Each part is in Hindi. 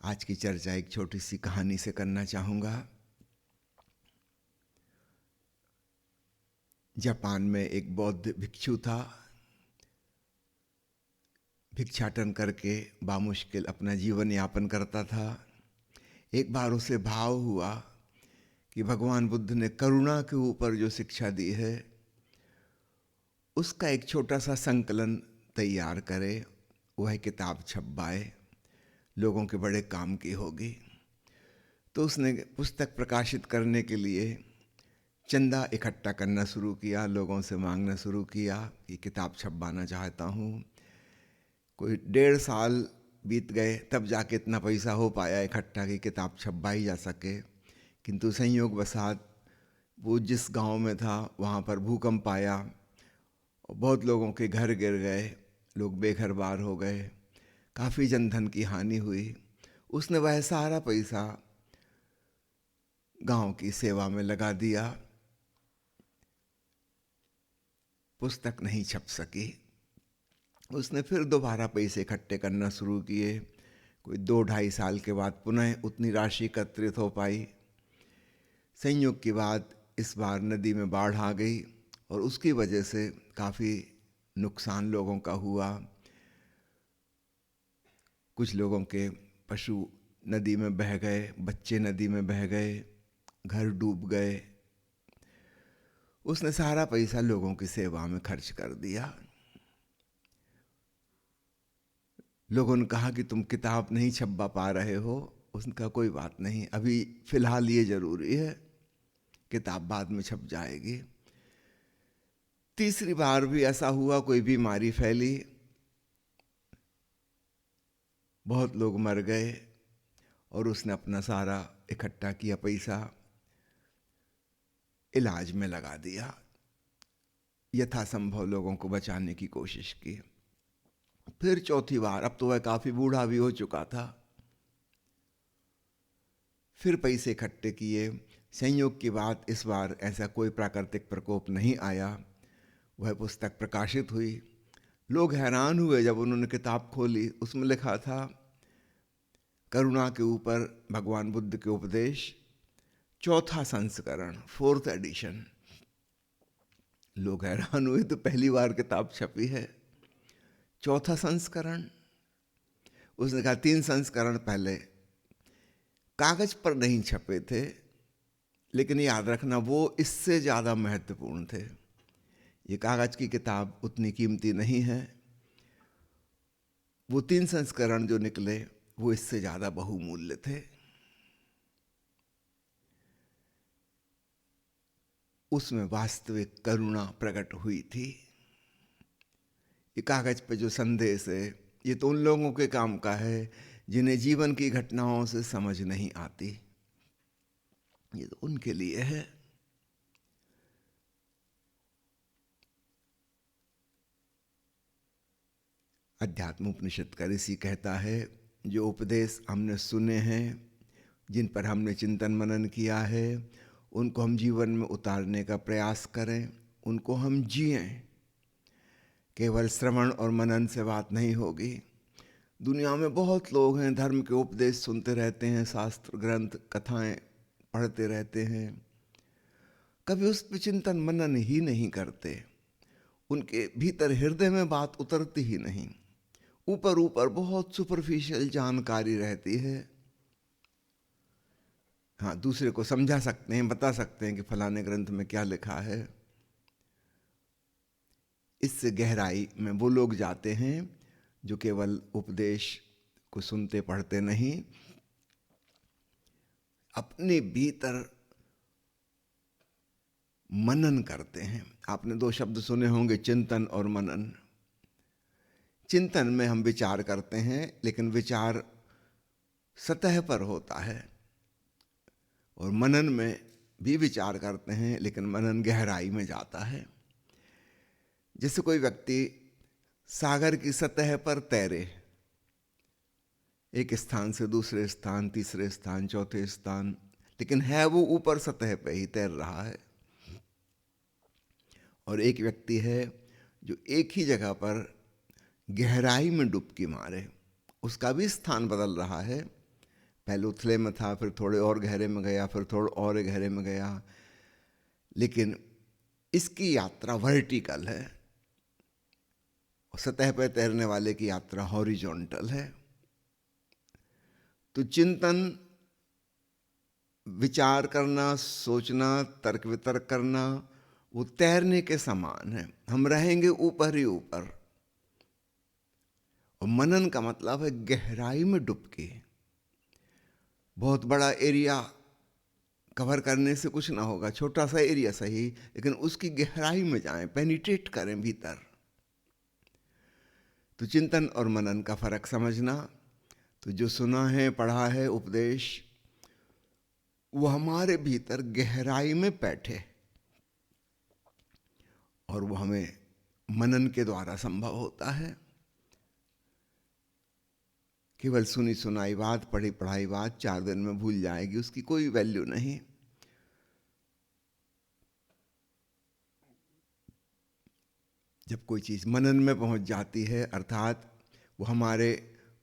आज की चर्चा एक छोटी सी कहानी से करना चाहूँगा। जापान में एक बौद्ध भिक्षु था। भिक्षाटन करके बामुश्किल अपना जीवन यापन करता था। एक बार उसे भाव हुआ कि भगवान बुद्ध ने करुणा के ऊपर जो शिक्षा दी है उसका एक छोटा सा संकलन तैयार करे, वह किताब छपवाए, लोगों के बड़े काम की होगी। तो उसने पुस्तक प्रकाशित करने के लिए चंदा इकट्ठा करना शुरू किया, लोगों से मांगना शुरू किया कि किताब छपवाना चाहता हूँ। कोई 1.5 साल बीत गए तब जाके इतना पैसा हो पाया इकट्ठा कि किताब छपवाई जा सके। किंतु संयोगवशात वो जिस गांव में था वहाँ पर भूकंप आया और बहुत लोगों के घर गिर गए, लोग बेघर बार हो गए, काफ़ी जनधन की हानि हुई। उसने वह सारा पैसा गांव की सेवा में लगा दिया। पुस्तक नहीं छप सकी। उसने फिर दोबारा पैसे इकट्ठे करना शुरू किए। कोई 2-2.5 साल के बाद पुनः उतनी राशि एकत्रित हो पाई। संयोग की बात, इस बार नदी में बाढ़ आ गई और उसकी वजह से काफ़ी नुकसान लोगों का हुआ। कुछ लोगों के पशु नदी में बह गए, बच्चे नदी में बह गए, घर डूब गए। उसने सारा पैसा लोगों की सेवा में खर्च कर दिया। लोगों ने कहा कि तुम किताब नहीं छपवा पा रहे हो। उसने कहा कोई बात नहीं, अभी फिलहाल ये जरूरी है, किताब बाद में छप जाएगी। तीसरी बार भी ऐसा हुआ, कोई बीमारी फैली, बहुत लोग मर गए और उसने अपना सारा इकट्ठा किया पैसा इलाज में लगा दिया। यथासंभव लोगों को बचाने की कोशिश की। फिर चौथी बार, अब तो वह काफी बूढ़ा भी हो चुका था, फिर पैसे इकट्ठे किए। संयोग की बात, इस बार ऐसा कोई प्राकृतिक प्रकोप नहीं आया। वह पुस्तक प्रकाशित हुई। लोग हैरान हुए जब उन्होंने किताब खोली। उसमें लिखा था करुणा के ऊपर भगवान बुद्ध के उपदेश, चौथा संस्करण, 4th एडिशन। लोग हैरान हुए, तो पहली बार किताब छपी है, चौथा संस्करण। उसने कहा 3 संस्करण पहले कागज पर नहीं छपे थे, लेकिन याद रखना वो इससे ज़्यादा महत्वपूर्ण थे। ये कागज की किताब उतनी कीमती नहीं है, वो 3 संस्करण जो निकले वो इससे ज़्यादा बहुमूल्य थे। उसमें वास्तविक करुणा प्रकट हुई थी। ये कागज पे जो संदेश है ये तो उन लोगों के काम का है जिन्हें जीवन की घटनाओं से समझ नहीं आती। ये तो उनके लिए है। अध्यात्म उपनिषद का ऋषि कहता है, जो उपदेश हमने सुने हैं, जिन पर हमने चिंतन मनन किया है, उनको हम जीवन में उतारने का प्रयास करें, उनको हम जिएं। केवल श्रवण और मनन से बात नहीं होगी। दुनिया में बहुत लोग हैं, धर्म के उपदेश सुनते रहते हैं, शास्त्र ग्रंथ कथाएं पढ़ते रहते हैं, कभी उस पर चिंतन मनन ही नहीं करते। उनके भीतर हृदय में बात उतरती ही नहीं। ऊपर ऊपर बहुत सुपरफिशियल जानकारी रहती है। हाँ, दूसरे को समझा सकते हैं, बता सकते हैं कि फलाने ग्रंथ में क्या लिखा है। इससे गहराई में वो लोग जाते हैं जो केवल उपदेश को सुनते पढ़ते नहीं, अपने भीतर मनन करते हैं। आपने 2 शब्द सुने होंगे, चिंतन और मनन। चिंतन में हम विचार करते हैं, लेकिन विचार सतह पर होता है, और मनन में भी विचार करते हैं, लेकिन मनन गहराई में जाता है। जैसे कोई व्यक्ति सागर की सतह पर तैरे, एक स्थान से दूसरे स्थान, तीसरे स्थान, चौथे स्थान, लेकिन है वो ऊपर सतह पे ही तैर रहा है। और एक व्यक्ति है जो एक ही जगह पर गहराई में डुबकी मारे, उसका भी स्थान बदल रहा है, पहले उथले में था, फिर थोड़े और गहरे में गया, फिर थोड़े और गहरे में गया, लेकिन इसकी यात्रा वर्टिकल है और सतह पर तैरने वाले की यात्रा हॉरिजॉन्टल है। तो चिंतन, विचार करना, सोचना, तर्क वितर्क करना, वो तैरने के समान है। हम रहेंगे ऊपर ही ऊपर। और मनन का मतलब है गहराई में डुबकी। बहुत बड़ा एरिया कवर करने से कुछ ना होगा, छोटा सा एरिया सही, लेकिन उसकी गहराई में जाएं, पेनिट्रेट करें भीतर। तो चिंतन और मनन का फर्क समझना। तो जो सुना है, पढ़ा है उपदेश, वो हमारे भीतर गहराई में बैठे और वो हमें मनन के द्वारा संभव होता है। केवल सुनी सुनाई बात, पढ़ी पढ़ाई बात 4 दिन में भूल जाएगी, उसकी कोई वैल्यू नहीं। जब कोई चीज मनन में पहुंच जाती है, अर्थात वो हमारे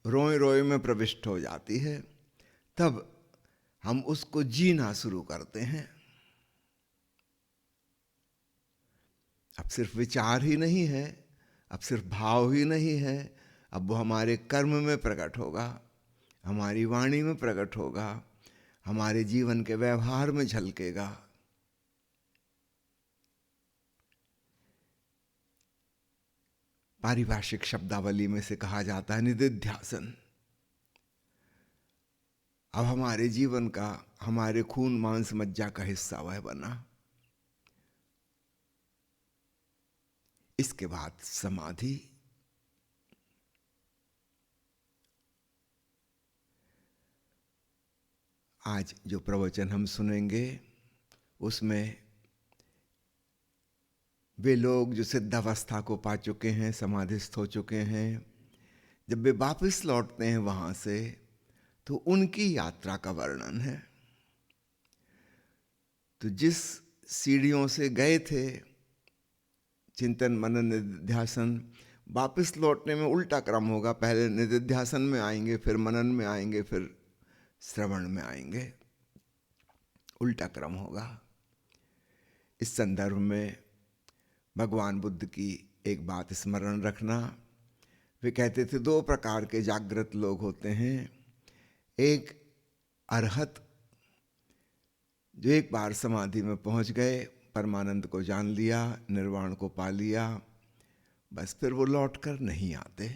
रोए रोए में प्रविष्ट हो जाती है, तब हम उसको जीना शुरू करते हैं। अब सिर्फ विचार ही नहीं है, अब सिर्फ भाव ही नहीं है, अब वो हमारे कर्म में प्रकट होगा, हमारी वाणी में प्रकट होगा, हमारे जीवन के व्यवहार में झलकेगा। पारिभाषिक शब्दावली में से कहा जाता है निदिध्यासन। अब हमारे जीवन का, हमारे खून मांस मज्जा का हिस्सा वह बना। इसके बाद समाधि। आज जो प्रवचन हम सुनेंगे उसमें वे लोग जो सिद्धावस्था को पा चुके हैं, समाधिस्थ हो चुके हैं, जब वे वापस लौटते हैं वहां से, तो उनकी यात्रा का वर्णन है। तो जिस सीढ़ियों से गए थे, चिंतन मनन निदिध्यासन, वापस लौटने में उल्टा क्रम होगा। पहले निदिध्यासन में आएंगे, फिर मनन में आएंगे, फिर श्रवण में आएंगे, उल्टा क्रम होगा। इस संदर्भ में भगवान बुद्ध की एक बात स्मरण रखना। वे कहते थे 2 प्रकार के जागृत लोग होते हैं। एक अरहत, जो एक बार समाधि में पहुंच गए, परमानंद को जान लिया, निर्वाण को पा लिया, बस फिर वो लौट कर नहीं आते।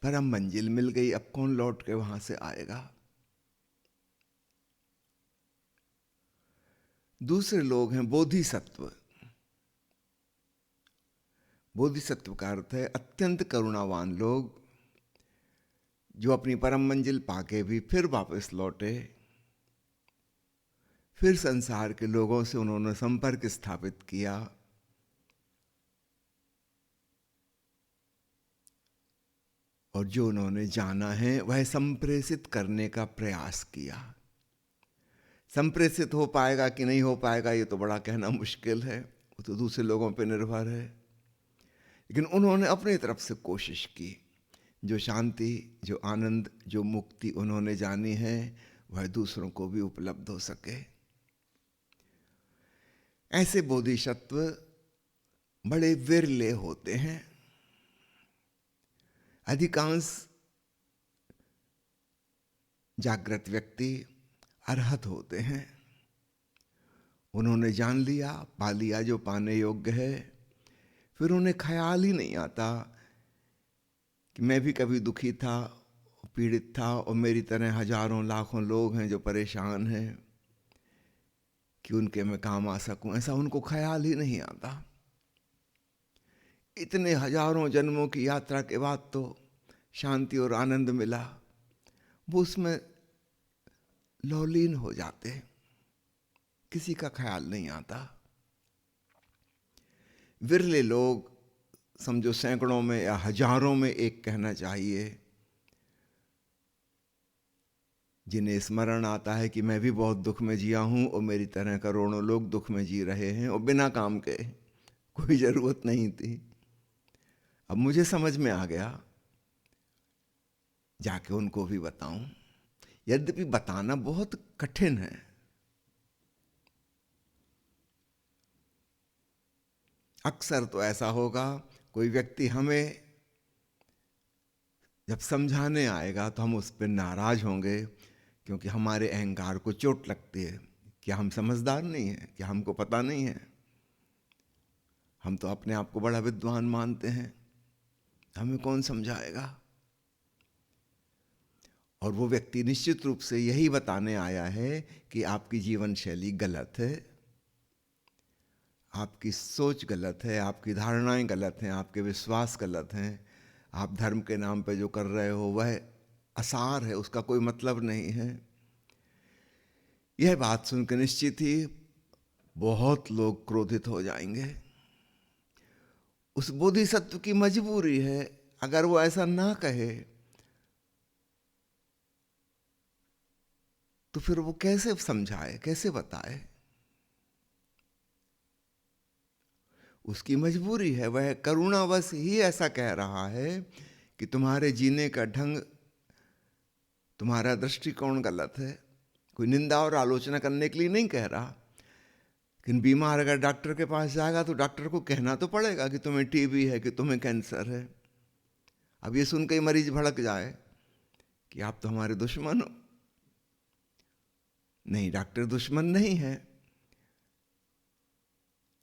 परम मंजिल मिल गई, अब कौन लौट के वहां से आएगा। दूसरे लोग हैं बोधिसत्व। बोधिसत्व का अर्थ है अत्यंत करुणावान लोग, जो अपनी परम मंजिल पाके भी फिर वापस लौटे, फिर संसार के लोगों से उन्होंने संपर्क स्थापित किया, और जो उन्होंने जाना है वह संप्रेषित करने का प्रयास किया। संप्रेषित हो पाएगा कि नहीं हो पाएगा ये तो बड़ा कहना मुश्किल है, वो तो दूसरे लोगों पर निर्भर है, लेकिन उन्होंने अपनी तरफ से कोशिश की। जो शांति, जो आनंद, जो मुक्ति उन्होंने जानी है, वह दूसरों को भी उपलब्ध हो सके। ऐसे बोधिसत्व बड़े विरले होते हैं। अधिकांश जागृत व्यक्ति अरहत होते हैं। उन्होंने जान लिया, पा लिया जो पाने योग्य है, फिर उन्हें ख्याल ही नहीं आता कि मैं भी कभी दुखी था, पीड़ित था, और मेरी तरह हजारों लाखों लोग हैं जो परेशान हैं, कि उनके मैं काम आ सकूं। ऐसा उनको ख्याल ही नहीं आता। इतने हजारों जन्मों की यात्रा के बाद तो शांति और आनंद मिला, वो उसमें लौलीन हो जाते, किसी का ख्याल नहीं आता। विरले लोग, समझो सैकड़ों में या हजारों में एक कहना चाहिए, जिन्हें स्मरण आता है कि मैं भी बहुत दुख में जिया हूं और मेरी तरह करोड़ों लोग दुख में जी रहे हैं, और बिना काम के, कोई जरूरत नहीं थी। अब मुझे समझ में आ गया जाके उनको भी बताऊं, यद्यपि बताना बहुत कठिन है। अक्सर तो ऐसा होगा, कोई व्यक्ति हमें जब समझाने आएगा तो हम उस पर नाराज होंगे, क्योंकि हमारे अहंकार को चोट लगती है। क्या हम समझदार नहीं हैं? क्या हमको पता नहीं है? हम तो अपने आप को बड़ा विद्वान मानते हैं, हमें कौन समझाएगा? और वो व्यक्ति निश्चित रूप से यही बताने आया है कि आपकी जीवन शैली गलत है, आपकी सोच गलत है, आपकी धारणाएं गलत हैं, आपके विश्वास गलत हैं, आप धर्म के नाम पे जो कर रहे हो वह असार है, उसका कोई मतलब नहीं है। यह बात सुनकर निश्चित ही बहुत लोग क्रोधित हो जाएंगे। उस बोधिसत्व की मजबूरी है, अगर वो ऐसा ना कहे तो फिर वो कैसे समझाए, कैसे बताए? उसकी मजबूरी है, वह करुणावश ही ऐसा कह रहा है कि तुम्हारे जीने का ढंग, तुम्हारा दृष्टिकोण गलत है। कोई निंदा और आलोचना करने के लिए नहीं कह रहा। लेकिन बीमार अगर डॉक्टर के पास जाएगा तो डॉक्टर को कहना तो पड़ेगा कि तुम्हें टीबी है, कि तुम्हें कैंसर है। अब ये सुन के मरीज भड़क जाए कि आप तो हमारे दुश्मन हो। नहीं, डॉक्टर दुश्मन नहीं है,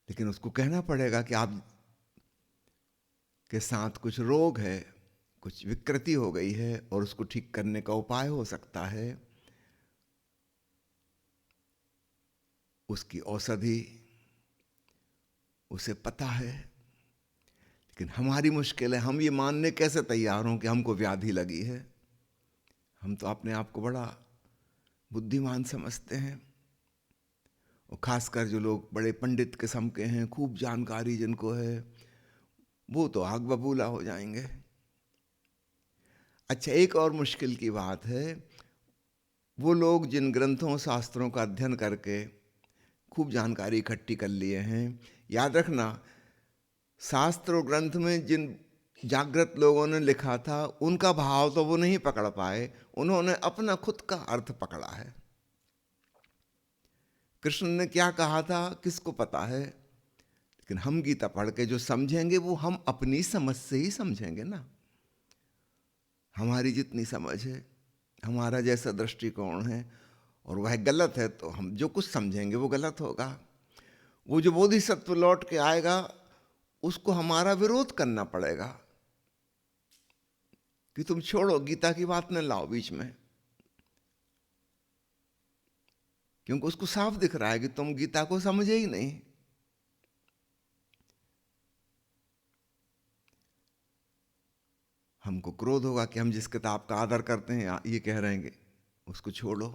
लेकिन उसको कहना पड़ेगा कि आप के साथ कुछ रोग है, कुछ विकृति हो गई है और उसको ठीक करने का उपाय हो सकता है। उसकी औषधि उसे पता है। लेकिन हमारी मुश्किल है, हम ये मानने कैसे तैयार हों कि हमको व्याधि लगी है। हम तो अपने आप को बड़ा बुद्धिमान समझते हैं, और खासकर जो लोग बड़े पंडित किस्म के हैं, खूब जानकारी जिनको है, वो तो आग बबूला हो जाएंगे। अच्छा, एक और मुश्किल की बात है, वो लोग जिन ग्रंथों शास्त्रों का अध्ययन करके खूब जानकारी इकट्ठी कर लिए हैं, याद रखना, शास्त्र और ग्रंथ में जिन जागृत लोगों ने लिखा था उनका भाव तो वो नहीं पकड़ पाए, उन्होंने अपना खुद का अर्थ पकड़ा है। कृष्ण ने क्या कहा था किसको पता है? लेकिन हम गीता पढ़ के जो समझेंगे वो हम अपनी समझ से ही समझेंगे ना। हमारी जितनी समझ है, हमारा जैसा दृष्टिकोण है, और वह गलत है तो हम जो कुछ समझेंगे वो गलत होगा। वो जो बोधिसत्व लौट के आएगा उसको हमारा विरोध करना पड़ेगा कि तुम छोड़ो, गीता की बात न लाओ बीच में, क्योंकि उसको साफ दिख रहा है कि तुम गीता को समझे ही नहीं। हमको क्रोध होगा कि हम जिस किताब का आदर करते हैं ये कह रहे हैं उसको छोड़ो।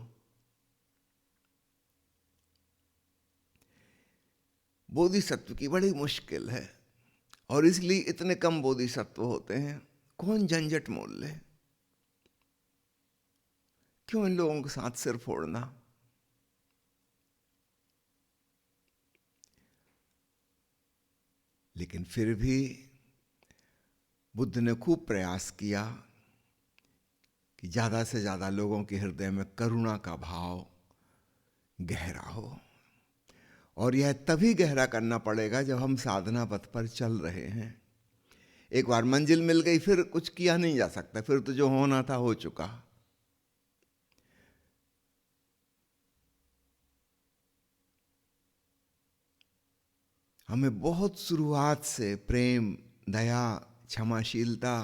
बोधिसत्व की बड़ी मुश्किल है, और इसलिए इतने कम बोधिसत्व होते हैं। कौन झंझट मोल ले? क्यों इन लोगों के साथ सिर फोड़ना? लेकिन फिर भी बुद्ध ने खूब प्रयास किया कि ज्यादा से ज्यादा लोगों के हृदय में करुणा का भाव गहरा हो, और यह तभी गहरा करना पड़ेगा जब हम साधना पथ पर चल रहे हैं। एक बार मंजिल मिल गई फिर कुछ किया नहीं जा सकता, फिर तो जो होना था हो चुका। हमें बहुत शुरुआत से प्रेम, दया, क्षमाशीलता,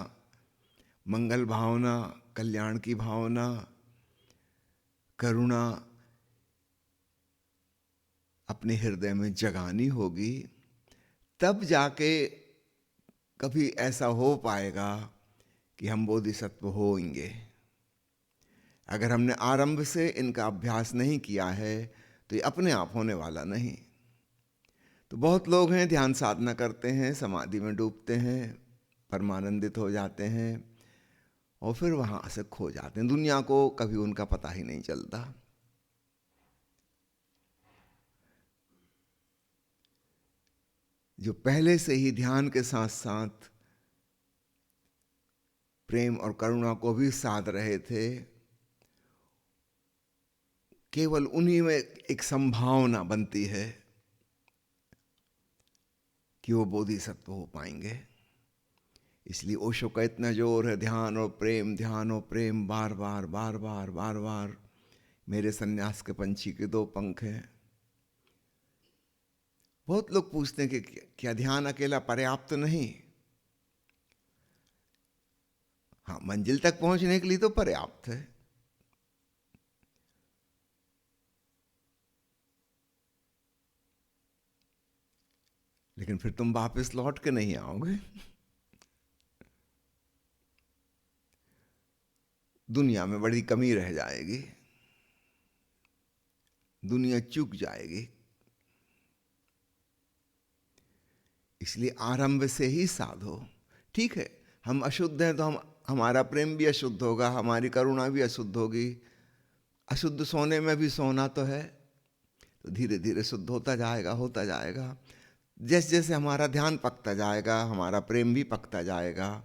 मंगल भावना, कल्याण की भावना, करुणा अपने हृदय में जगानी होगी, तब जाके कभी ऐसा हो पाएगा कि हम बोधिसत्व होंगे। अगर हमने आरंभ से इनका अभ्यास नहीं किया है तो ये अपने आप होने वाला नहीं। तो बहुत लोग हैं, ध्यान साधना करते हैं, समाधि में डूबते हैं, परमानंदित हो जाते हैं, और फिर वहाँ से खो जाते हैं, दुनिया को कभी उनका पता ही नहीं चलता। जो पहले से ही ध्यान के साथ साथ प्रेम और करुणा को भी साध रहे थे, केवल उन्हीं में एक संभावना बनती है कि वो बोधिसत्व हो पाएंगे। इसलिए ओशो का इतना जोर है, ध्यान और प्रेम, ध्यान और प्रेम, बार बार बार बार बार बार। मेरे सन्यास के पंछी के दो पंख हैं। बहुत लोग पूछते हैं कि क्या ध्यान अकेला पर्याप्त नहीं? हाँ, मंजिल तक पहुंचने के लिए तो पर्याप्त है, लेकिन फिर तुम वापस लौट के नहीं आओगे। दुनिया में बड़ी कमी रह जाएगी, दुनिया चूक जाएगी। इसलिए आरंभ से ही साधो। ठीक है, हम अशुद्ध हैं तो हमारा प्रेम भी अशुद्ध होगा, हमारी करुणा भी अशुद्ध होगी। अशुद्ध सोने में भी सोना तो है, तो धीरे धीरे शुद्ध होता जाएगा, होता जाएगा। जैसे जैसे हमारा ध्यान पकता जाएगा, हमारा प्रेम भी पकता जाएगा।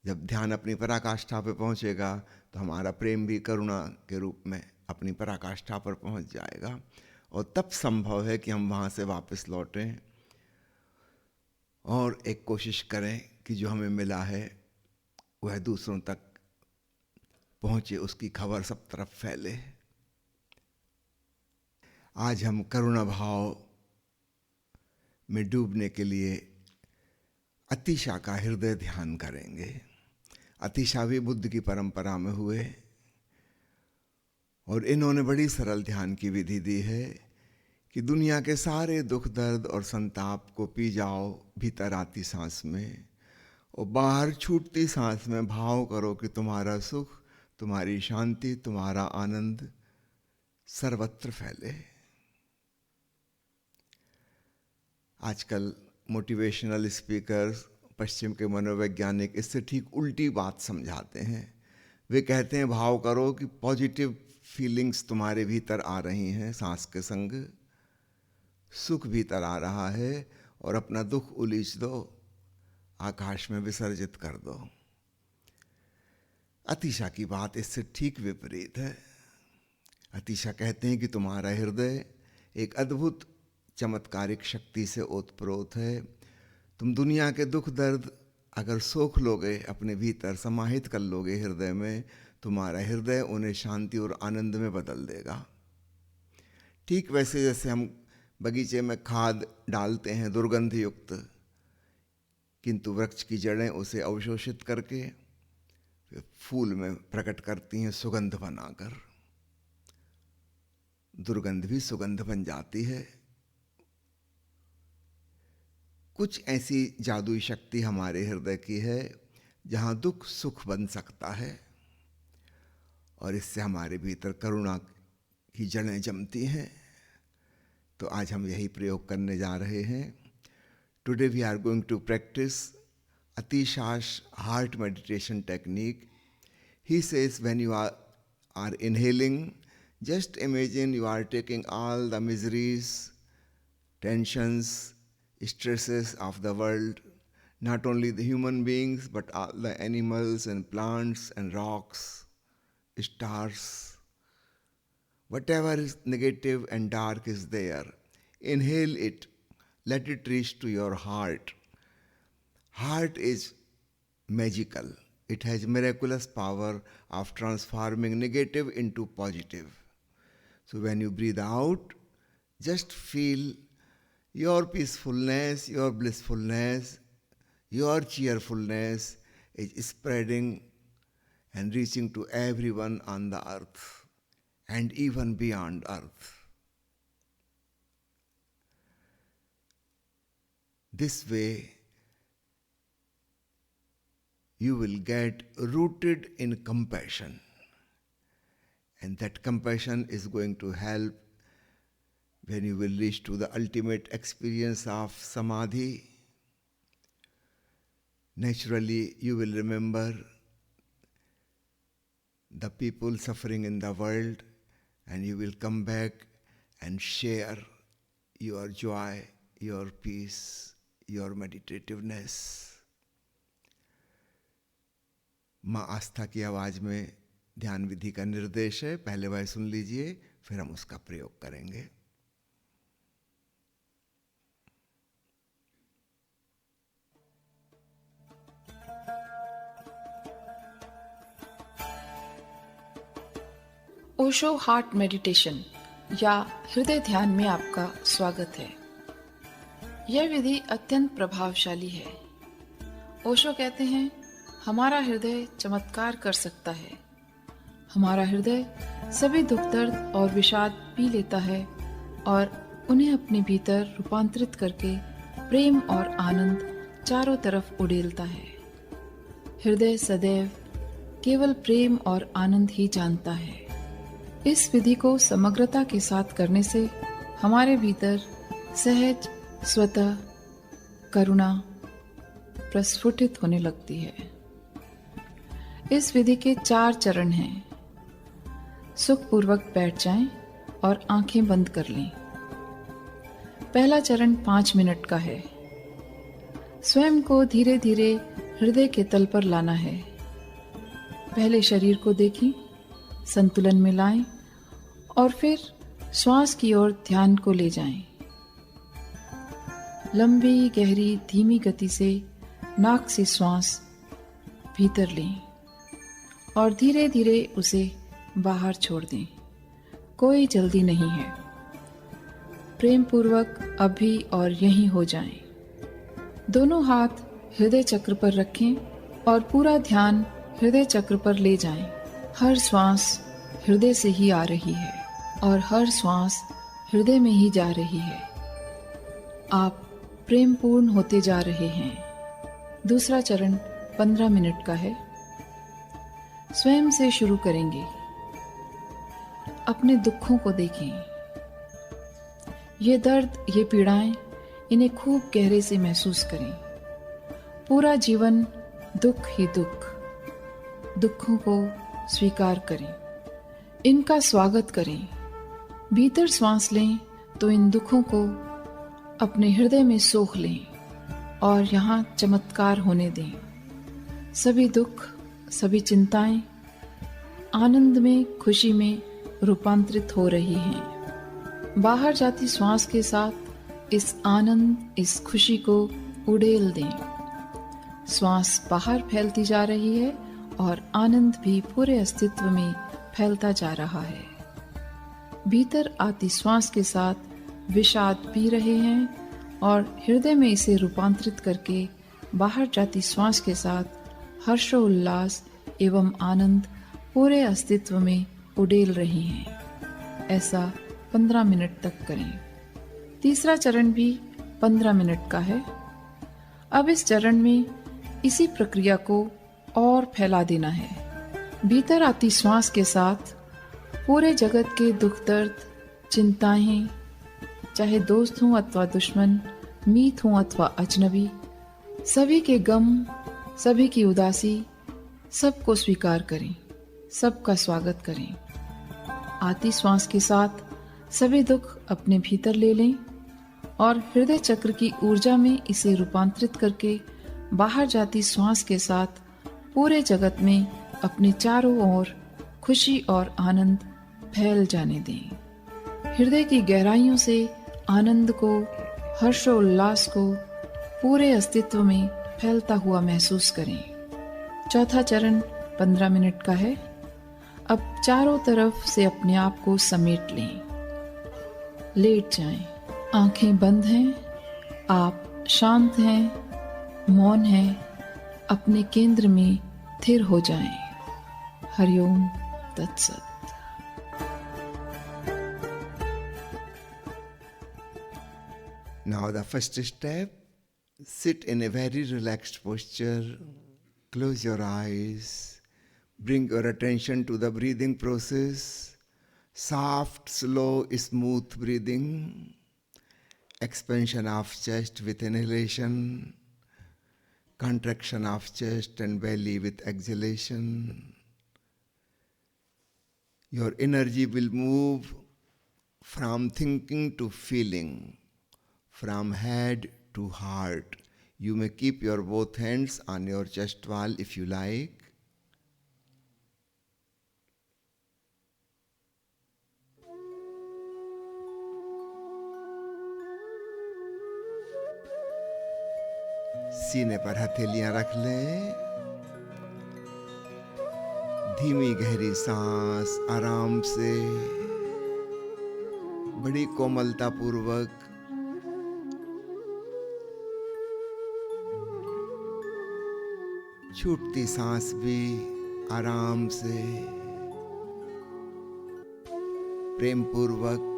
जब ध्यान अपनी पराकाष्ठा पर पहुंचेगा तो हमारा प्रेम भी करुणा के रूप में अपनी पराकाष्ठा पर पहुंच जाएगा, और तब संभव है कि हम वहाँ से वापस लौटें और एक कोशिश करें कि जो हमें मिला है वह दूसरों तक पहुँचे, उसकी खबर सब तरफ फैले। आज हम करुणा भाव में डूबने के लिए अतिशा का हृदय ध्यान करेंगे। अतिशा भी बुद्ध की परंपरा में हुए, और इन्होंने बड़ी सरल ध्यान की विधि दी है कि दुनिया के सारे दुख दर्द और संताप को पी जाओ भीतर आती सांस में, और बाहर छूटती सांस में भाव करो कि तुम्हारा सुख, तुम्हारी शांति, तुम्हारा आनंद सर्वत्र फैले। आजकल मोटिवेशनल स्पीकर्स, पश्चिम के मनोवैज्ञानिक इससे ठीक उल्टी बात समझाते हैं। वे कहते हैं भाव करो कि पॉजिटिव फीलिंग्स तुम्हारे भीतर आ रही हैं, सांस के संग सुख भीतर आ रहा है, और अपना दुख उलीच दो, आकाश में विसर्जित कर दो। अतिशा की बात इससे ठीक विपरीत है। अतिशा कहते हैं कि तुम्हारा हृदय एक अद्भुत चमत्कारिक शक्ति से ओतप्रोत है। तुम दुनिया के दुख दर्द अगर सोख लोगे, अपने भीतर समाहित कर लोगे हृदय में, तुम्हारा हृदय उन्हें शांति और आनंद में बदल देगा। ठीक वैसे जैसे हम बगीचे में खाद डालते हैं दुर्गंध युक्त, किंतु वृक्ष की जड़ें उसे अवशोषित करके फूल में प्रकट करती हैं सुगंध बनाकर। दुर्गंध भी सुगंध बन जाती है। कुछ ऐसी जादुई शक्ति हमारे हृदय की है जहाँ दुख सुख बन सकता है, और इससे हमारे भीतर करुणा की जड़ें जमती हैं। तो आज हम यही प्रयोग करने जा रहे हैं। Today we are going to practise Atisha's heart meditation technique. He says when you are inhaling, just imagine you are taking all the miseries, tensions, stresses of the world, not only the human beings, but all the animals and plants and rocks, stars, whatever is negative and dark is there. Inhale it, let it reach to your heart. Heart is magical. It has miraculous power of transforming negative into positive. So when you breathe out, just feel your peacefulness, your blissfulness, your cheerfulness is spreading and reaching to everyone on the earth and even beyond earth. This way, you will get rooted in compassion, and that compassion is going to help when you will reach to the ultimate experience of samadhi. Naturally, you will remember the people suffering in the world, and you will come back and share your joy, your peace, your meditativeness. माँ आस्था की आवाज़ में ध्यान विधि का निर्देश है। पहले वह सुन लीजिए, फिर हम उसका प्रयोग करेंगे। ओशो हार्ट मेडिटेशन या हृदय ध्यान में आपका स्वागत है। यह विधि अत्यंत प्रभावशाली है। ओशो कहते हैं, हमारा हृदय चमत्कार कर सकता है। हमारा हृदय सभी दुख दर्द और विषाद पी लेता है और उन्हें अपने भीतर रूपांतरित करके प्रेम और आनंद चारों तरफ उड़ेलता है। हृदय सदैव केवल प्रेम और आनंद ही जानता है। इस विधि को समग्रता के साथ करने से हमारे भीतर सहज स्वतः करुणा प्रस्फुटित होने लगती है। इस विधि के 4 चरण हैं। सुखपूर्वक बैठ जाएं और आंखें बंद कर लें। पहला चरण 5 मिनट का है। स्वयं को धीरे धीरे हृदय के तल पर लाना है। पहले शरीर को देखें, संतुलन में लाएं और फिर श्वास की ओर ध्यान को ले जाएं। लंबी गहरी धीमी गति से नाक से श्वास भीतर लें और धीरे धीरे उसे बाहर छोड़ दें। कोई जल्दी नहीं है। प्रेम पूर्वक अभी और यहीं हो जाएं। दोनों हाथ हृदय चक्र पर रखें और पूरा ध्यान हृदय चक्र पर ले जाएं। हर श्वास हृदय से ही आ रही है और हर श्वास हृदय में ही जा रही है। आप प्रेम पूर्ण होते जा रहे हैं। दूसरा चरण 15 मिनट का है। स्वयं से शुरू करेंगे। अपने दुखों को देखें। ये दर्द, ये पीड़ाएं, इन्हें खूब गहरे से महसूस करें। पूरा जीवन दुख ही दुख। दुखों को स्वीकार करें, इनका स्वागत करें। भीतर श्वास लें तो इन दुखों को अपने हृदय में सोख लें और यहाँ चमत्कार होने दें। सभी दुख, सभी चिंताएं आनंद में, खुशी में रूपांतरित हो रही हैं। बाहर जाती श्वास के साथ इस आनंद, इस खुशी को उड़ेल दें। श्वास बाहर फैलती जा रही है और आनंद भी पूरे अस्तित्व में फैलता जा रहा है। भीतर आती श्वास के साथ विषाद पी रहे हैं और हृदय में इसे रूपांतरित करके बाहर जाती श्वास के साथ हर्षोल्लास एवं आनंद पूरे अस्तित्व में उड़ेल रही हैं। ऐसा 15 मिनट तक करें। तीसरा चरण भी 15 मिनट का है। अब इस चरण में इसी प्रक्रिया को और फैला देना है। भीतर आती श्वास के साथ पूरे जगत के दुख दर्द, चिंताएं, चाहे दोस्त हों अथवा दुश्मन, मीत हों अथवा अजनबी, सभी के गम, सभी की उदासी, सबको स्वीकार करें, सबका स्वागत करें। आती श्वास के साथ सभी दुख अपने भीतर ले लें और हृदय चक्र की ऊर्जा में इसे रूपांतरित करके बाहर जाती श्वास के साथ पूरे जगत में अपने चारों ओर खुशी और आनंद फैल जाने दें। हृदय की गहराइयों से आनंद को, हर्षोल्लास को पूरे अस्तित्व में फैलता हुआ महसूस करें। चौथा चरण 15 मिनट का है। अब चारों तरफ से अपने आप को समेट लें। लेट जाएं। आंखें बंद हैं। आप शांत हैं, मौन हैं। अपने केंद्र में स्थिर हो जाएं। हरिओम तत्सत। Now the first step, sit in a very relaxed posture. Close your eyes. Bring your attention to the breathing process. Soft, slow, smooth breathing. Expansion of chest with inhalation. Contraction of chest and belly with exhalation. Your energy will move from thinking to feeling, from head to heart. You may keep your both hands on your chest wall if you like. सीने पर हथेलियां रख लें। धीमी गहरी सांस आराम से, बड़ी कोमलता पूर्वक छूटती सांस भी आराम से, प्रेम पूर्वक।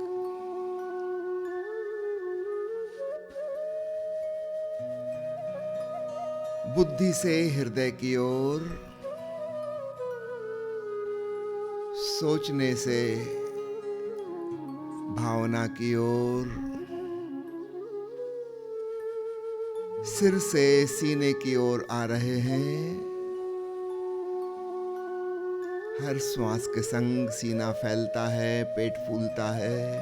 बुद्धि से हृदय की ओर, सोचने से भावना की ओर, सिर से सीने की ओर आ रहे हैं। हर श्वास के संग सीना फैलता है, पेट फूलता है।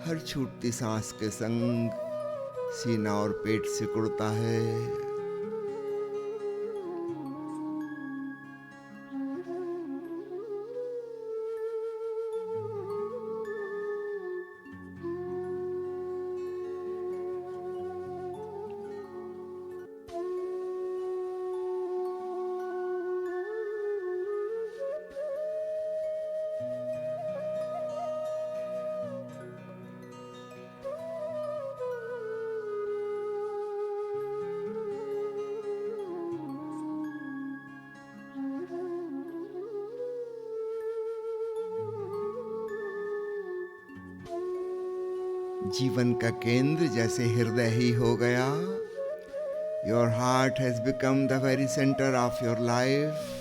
हर छूटती सांस के संग सीना और पेट सिकुड़ता है। जीवन का केंद्र जैसे हृदय ही हो गया। Your heart has become the very centre of your life.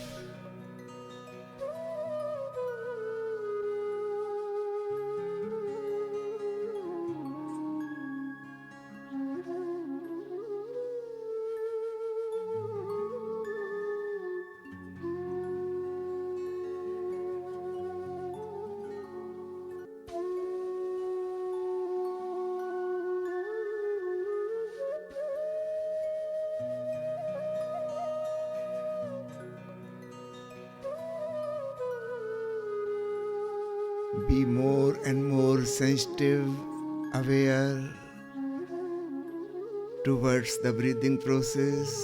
Be more and more sensitive, aware towards the breathing process,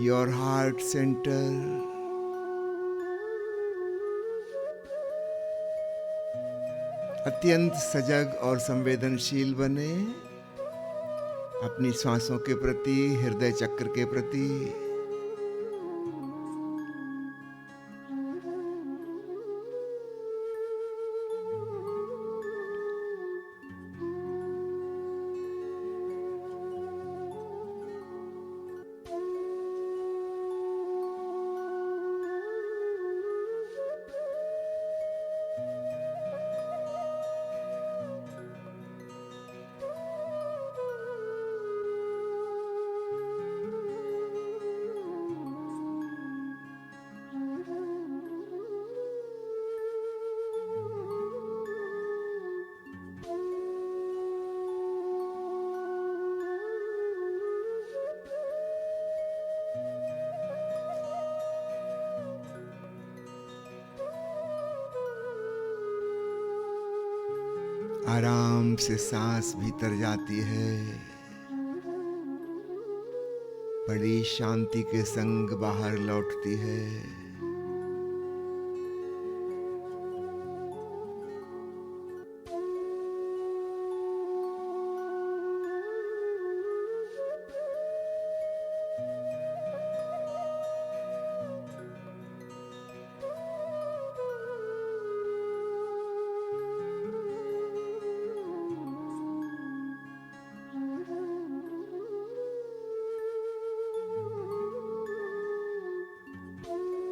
your heart center. अत्यंत सजग और संवेदनशील बने अपनी सांसों के प्रति, हृदय चक्र के प्रति। आराम से सांस भीतर जाती है, बड़ी शांति के संग बाहर लौटती है।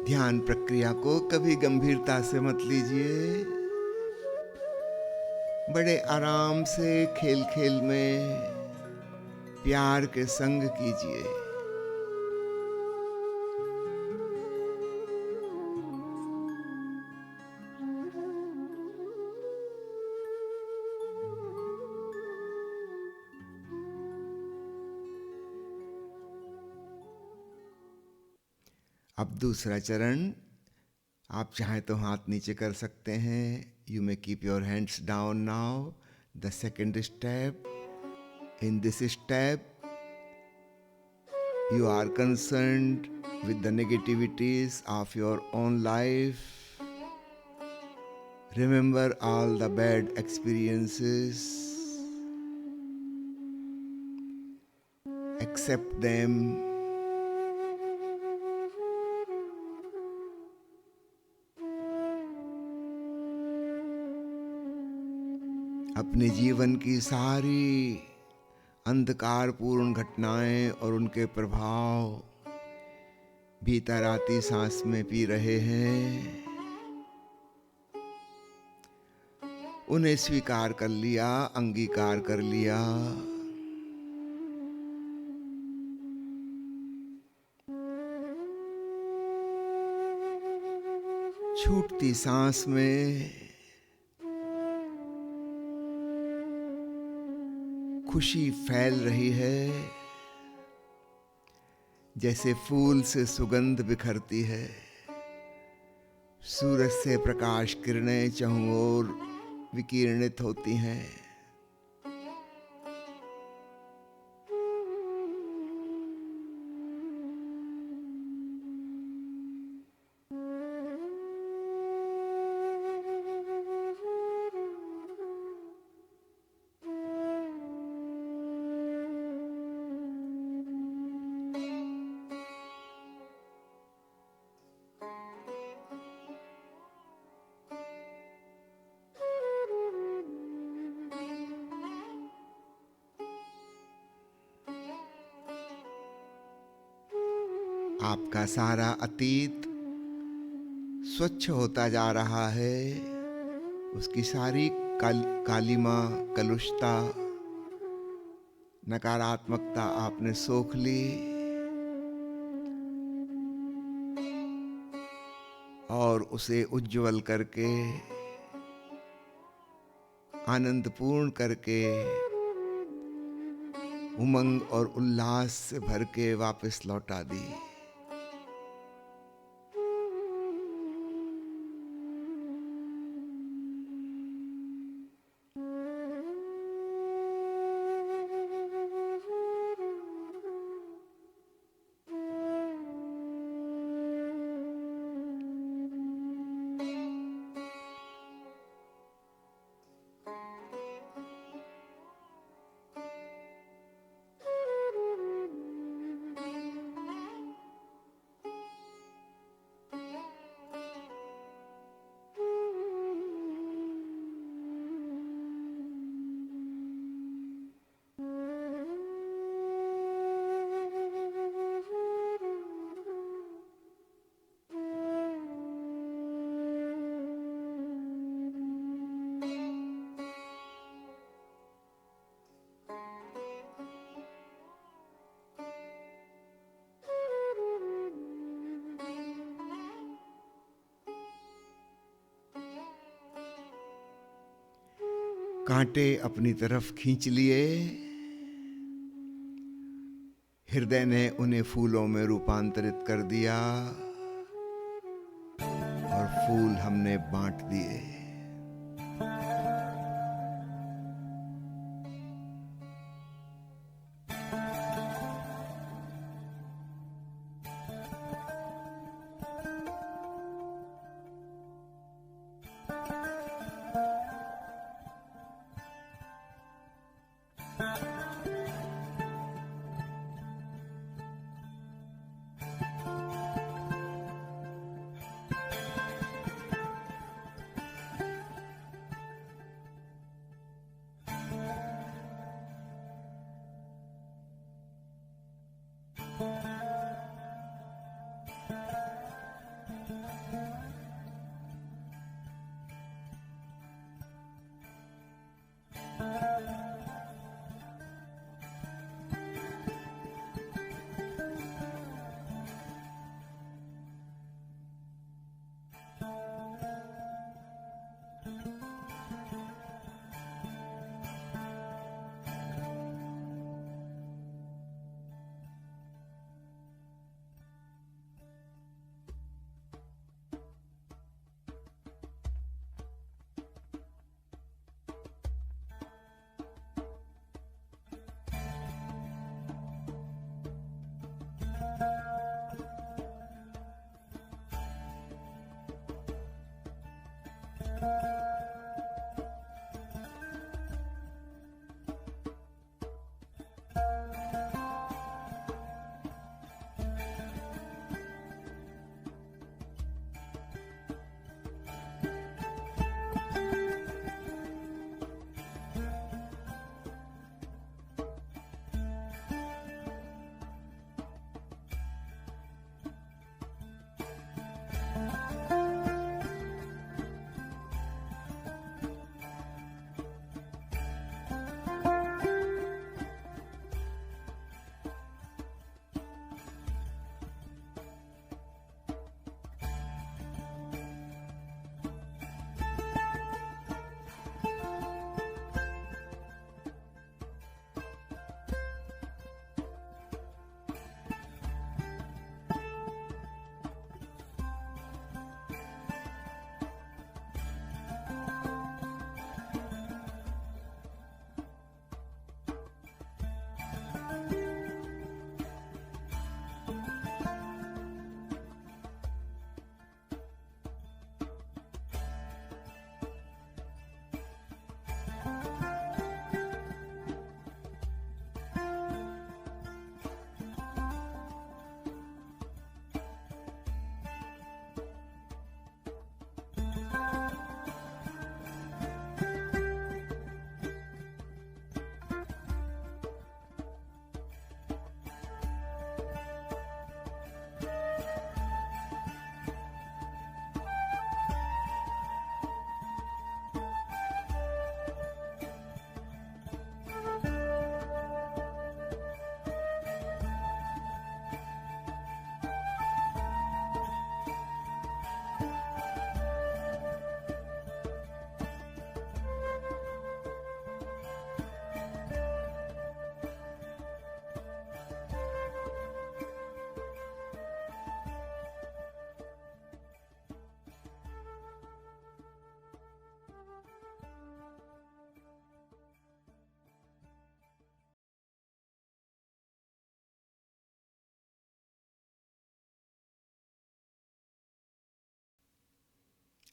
ध्यान प्रक्रिया को कभी गंभीरता से मत लीजिए, बड़े आराम से खेल खेल में प्यार के संग कीजिए। अब दूसरा चरण, आप चाहें तो हाथ नीचे कर सकते हैं। You may keep your hands down now. The second step, In this step, you are concerned with the negativities of your own life. Remember all the bad experiences. Accept them. अपने जीवन की सारी अंधकारपूर्ण घटनाएं और उनके प्रभाव भीतर आती सांस में पी रहे हैं। उन्हें स्वीकार कर लिया, अंगीकार कर लिया। छूटती सांस में खुशी फैल रही है, जैसे फूल से सुगंध बिखरती है। सूरज से प्रकाश किरणें चारों ओर विकिरणित होती हैं। आपका सारा अतीत स्वच्छ होता जा रहा है। उसकी सारी कालिमा, कलुषता, नकारात्मकता आपने सोख ली और उसे उज्जवल करके, आनंदपूर्ण करके, उमंग और उल्लास से भर के वापस लौटा दी। कांटे अपनी तरफ खींच लिए, हृदय ने उन्हें फूलों में रूपांतरित कर दिया और फूल हमने बांट दिए।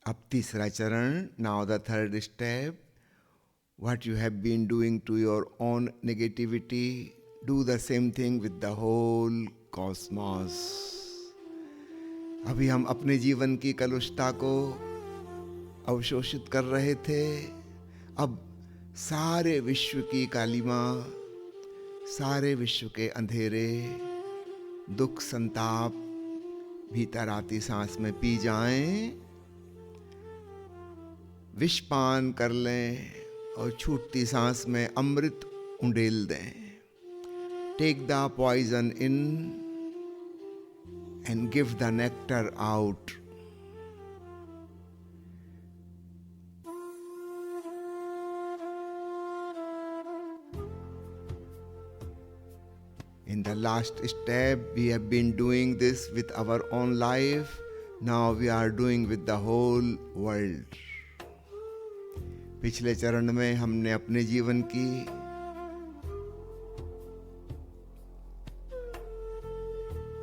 अब तीसरा चरण, now the third step, what you have been doing to your own negativity, do the same thing with the whole cosmos. अभी हम अपने जीवन की कलुषता को अवशोषित कर रहे थे, अब सारे विश्व की कालिमा, सारे विश्व के अंधेरे, दुख, संताप भीतर आती सांस में पी जाएं, विषपान कर लें और छूटती सांस में अमृत उंडेल दें. Take the poison in and give the nectar out. In the last step, we have been doing this with our own life. Now we are doing with the whole world. पिछले चरण में हमने अपने जीवन की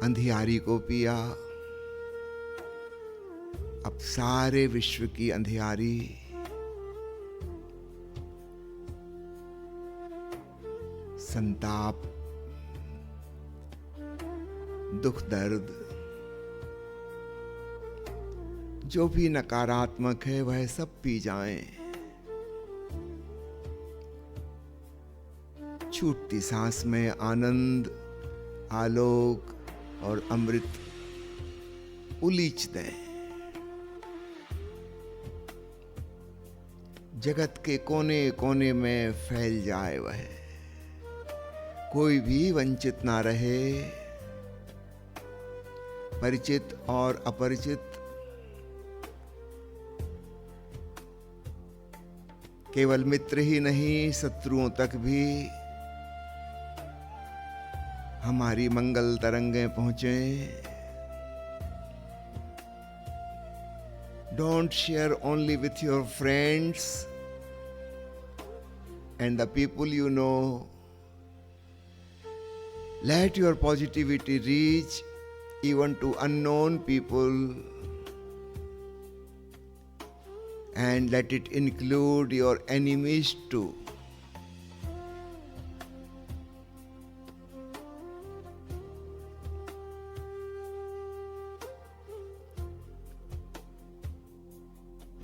अंधियारी को पिया, अब सारे विश्व की अंधियारी, संताप, दुख, दर्द, जो भी नकारात्मक है वह सब पी जाएं. छूटती सांस में आनंद, आलोक और अमृत उलीच दें. जगत के कोने कोने में फैल जाए वह, कोई भी वंचित ना रहे. परिचित और अपरिचित, केवल मित्र ही नहीं, शत्रुओं तक भी हमारी मंगल तरंगें पहुंचे. Don't share only with your friends and the people you know. Let your positivity reach even to unknown people. and let it include your enemies too.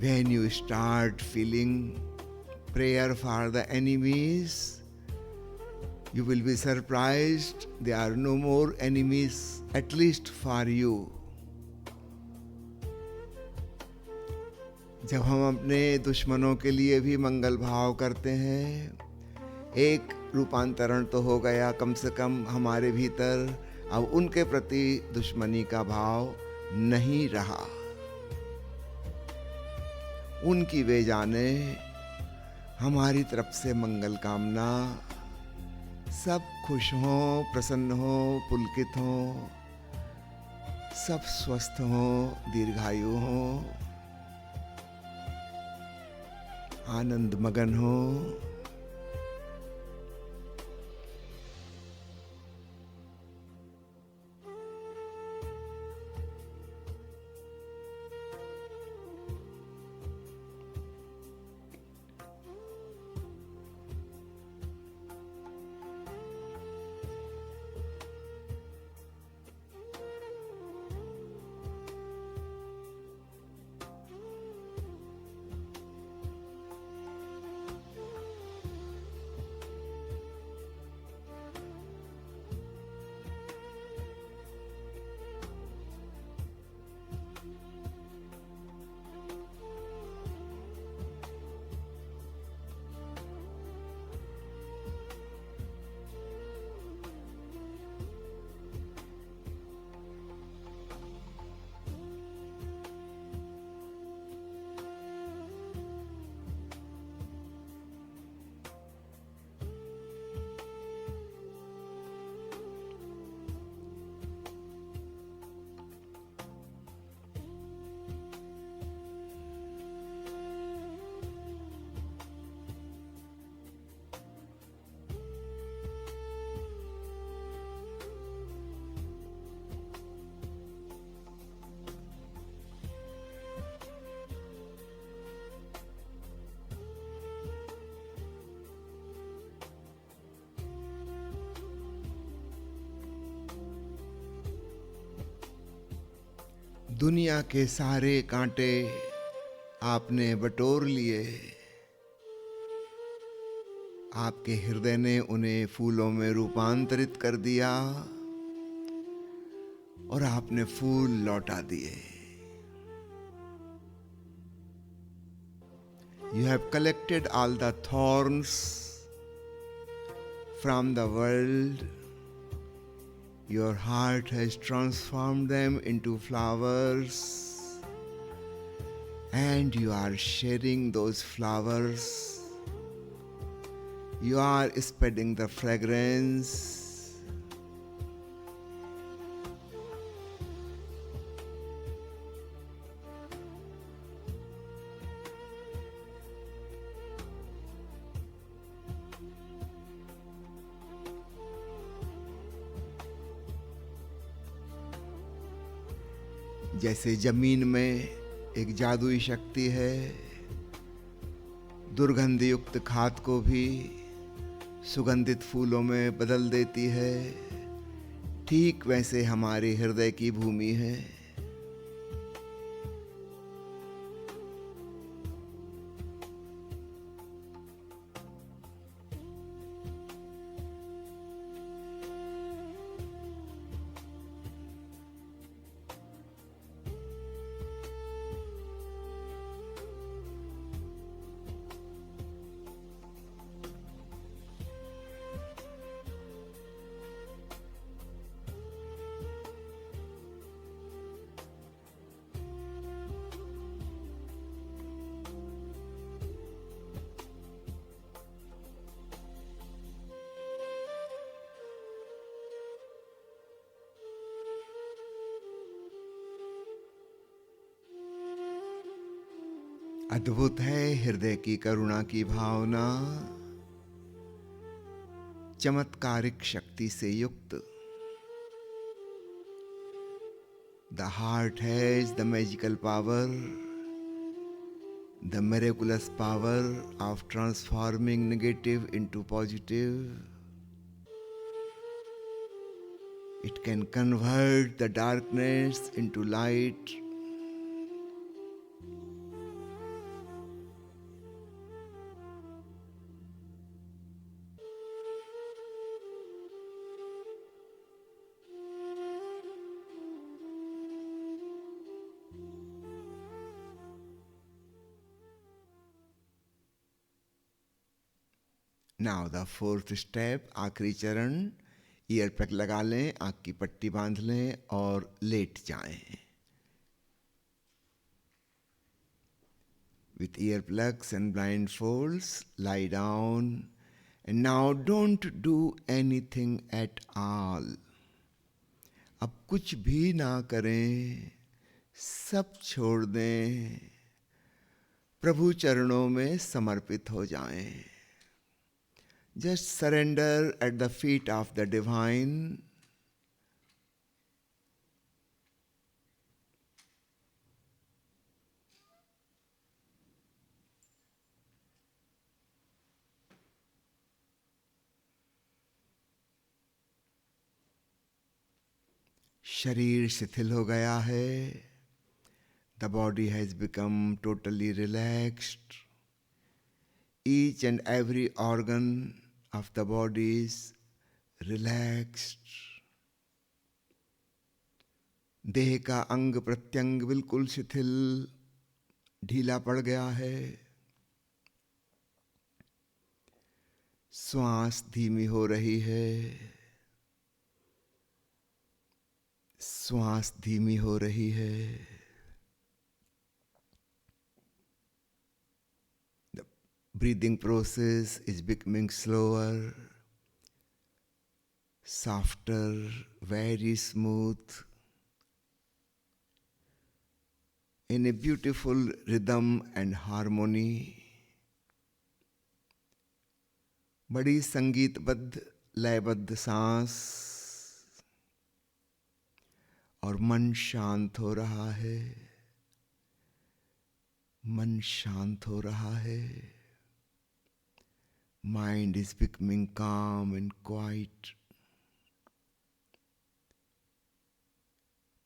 When you start feeling prayer for the enemies, you will be surprised there are no more enemies, at least for you. जब हम अपने दुश्मनों के लिए भी मंगल भाव करते हैं, एक रूपांतरण तो हो गया कम से कम हमारे भीतर। अब उनके प्रति दुश्मनी का भाव नहीं रहा। उनकी वे जाने, हमारी तरफ से मंगल कामना। सब खुश हों, प्रसन्न हों, पुलकित हों, सब स्वस्थ हों, दीर्घायु हों, आनंद मगन हों। दुनिया के सारे कांटे आपने बटोर लिए। आपके हृदय ने उन्हें फूलों में रूपांतरित कर दिया और आपने फूल लौटा दिए। You have collected all the thorns from the world. Your heart has transformed them into flowers, and you are sharing those flowers. You are spreading the fragrance. जैसे जमीन में एक जादुई शक्ति है, दुर्गंध युक्त खाद को भी सुगंधित फूलों में बदल देती है, ठीक वैसे हमारे हृदय की भूमि है। अद्भुत है हृदय की करुणा की भावना, चमत्कारिक शक्ति से युक्त। The heart has the magical power the miraculous power of transforming negative into positive. It can convert the darkness into light. Now the fourth step, आखिरी चरण, ईयर प्लग लगा लें, आँख की पट्टी बांध लें और लेट जाएं. With earplugs and blindfolds, lie down and now don't do anything at all. अब कुछ भी ना करें, सब छोड़ दें, प्रभु चरणों में समर्पित हो जाएं. Just surrender at the feet of the divine. शरीर शिथिल हो गया है. The body has become totally relaxed. Each and every organ of the body is relaxed. देह का अंग प्रत्यंग बिल्कुल शिथिल, ढीला पड़ गया है. श्वास धीमी हो रही है. श्वास धीमी हो रही है. The breathing process is becoming slower, softer, very smooth, in a beautiful rhythm and harmony. बड़ी संगीतबद्ध लयबद्ध सांस, और मन शांत हो रहा है. मन शांत हो रहा है. Mind is becoming calm and quiet.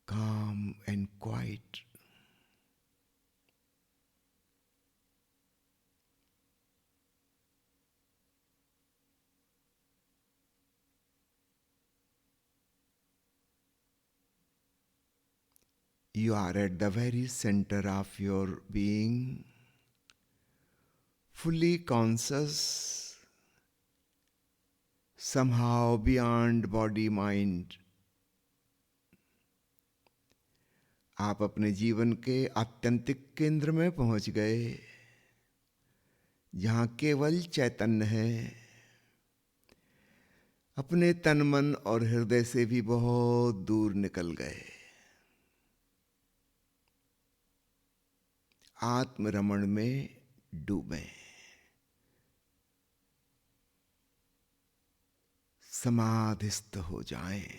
Calm and quiet. You are at the very center of your being, fully conscious, somehow beyond body mind. आप अपने जीवन के आत्यंतिक केंद्र में पहुंच गए, जहां केवल चैतन्य है. अपने तन मन और हृदय से भी बहुत दूर निकल गए. आत्मरमण में डूबे, समाधिस्थ हो जाएं.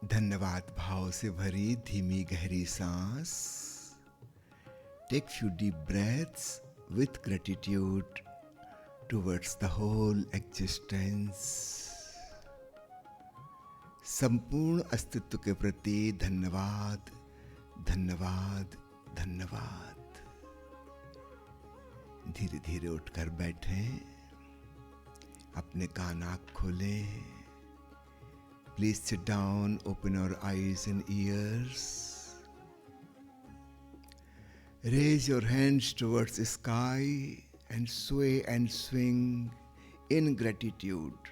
धन्यवाद भाव से भरी धीमी गहरी सांस. Take few deep breaths with gratitude towards the whole existence. संपूर्ण अस्तित्व के प्रति धन्यवाद, धन्यवाद, धन्यवाद. धीरे धीरे उठकर बैठें. अपने कान आँख खोलें. Please sit down, open your eyes and ears. Raise your hands towards the sky and sway and swing in gratitude.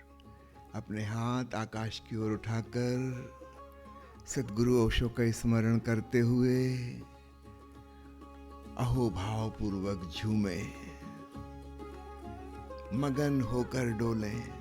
अपने हाथ आकाश की ओर उठाकर सद्गुरु ओशो का स्मरण करते हुए अहोभाव पूर्वक झूमें, मगन होकर डोलें.